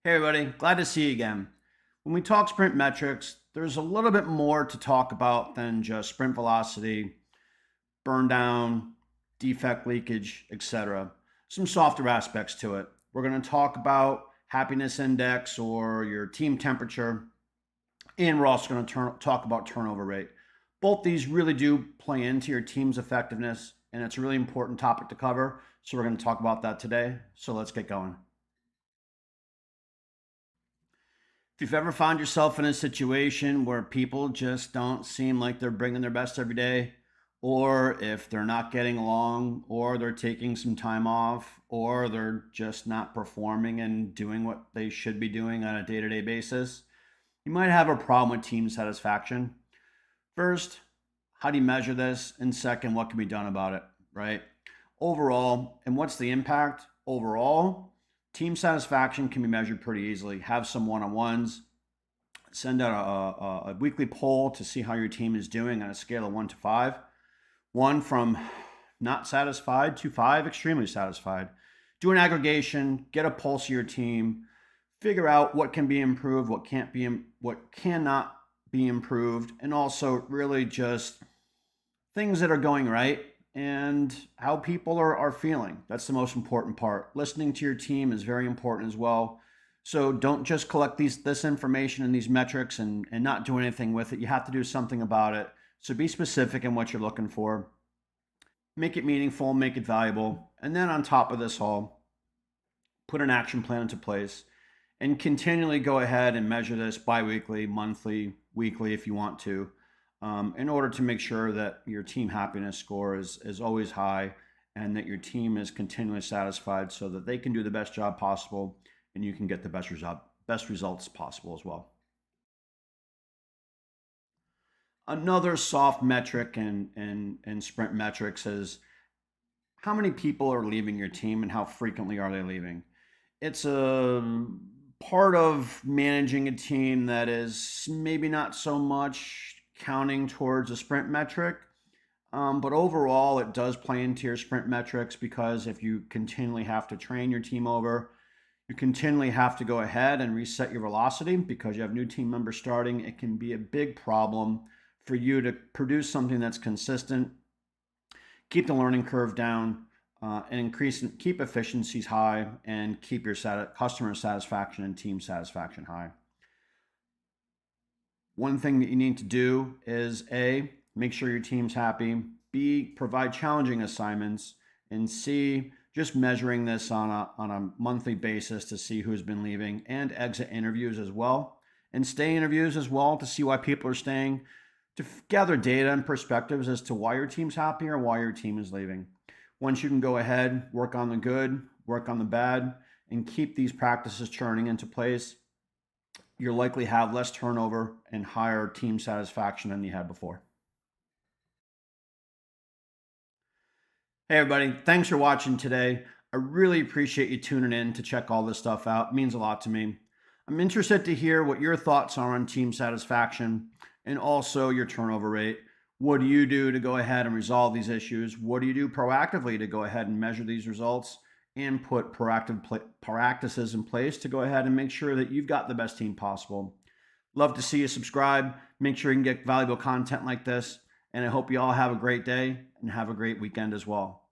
Hey everybody, glad to see you again. When we talk sprint metrics, there's a little bit more to talk about than just sprint velocity, burn down, defect leakage, etc. Some softer aspects to it. We're going to talk about happiness index or your team temperature, and we're also going to talk about turnover rate. Both these really do play into your team's effectiveness, and it's a really important topic to cover. So we're going to talk about that today. So let's get going. If you've ever found yourself in a situation where people just don't seem like they're bringing their best every day, or if they're not getting along, or they're taking some time off, or they're just not performing and doing what they should be doing on a day to day basis, you might have a problem with team satisfaction. First, how do you measure this? And second, what can be done about it, right? Overall, and what's the impact? Overall, team satisfaction can be measured pretty easily. Have some one on ones, send out a weekly poll to see how your team is doing on a scale of 1 to 5. 1 from not satisfied to 5 extremely satisfied. Do an aggregation, get a pulse of your team, figure out what can be improved, what cannot be improved, and also really just things that are going right and how people are feeling. That's the most important part. Listening to your team is very important as well. So don't just collect this information and these metrics and not do anything with it. You have to do something about it. So be specific in what you're looking for. Make it meaningful, make it valuable. And then on top of this all, put an action plan into place and continually go ahead and measure this biweekly, monthly, weekly if you want to, in order to make sure that your team happiness score is always high and that your team is continually satisfied so that they can do the best job possible and you can get the best results possible as well. Another soft metric in sprint metrics is how many people are leaving your team and how frequently are they leaving. It's a part of managing a team that is maybe not so much counting towards a sprint metric, but overall it does play into your sprint metrics because if you continually have to train your team over, you continually have to go ahead and reset your velocity because you have new team members starting, it can be a big problem for you to produce something that's consistent, keep the learning curve down, and keep efficiencies high, and keep your customer satisfaction and team satisfaction high. One thing that you need to do is A, make sure your team's happy. B, provide challenging assignments. And C, just measuring this on a monthly basis to see who's been leaving, and exit interviews as well. And stay interviews as well to see why people are staying, to gather data and perspectives as to why your team's happy or why your team is leaving. Once you can go ahead, work on the good, work on the bad, and keep these practices churning into place, you'll likely have less turnover and higher team satisfaction than you had before. Hey, everybody. Thanks for watching today. I really appreciate you tuning in to check all this stuff out. It means a lot to me. I'm interested to hear what your thoughts are on team satisfaction and also your turnover rate. What do you do to go ahead and resolve these issues? What do you do proactively to go ahead and measure these results and put practices in place to go ahead and make sure that you've got the best team possible? Love to see you subscribe. Make sure you can get valuable content like this. And I hope you all have a great day and have a great weekend as well.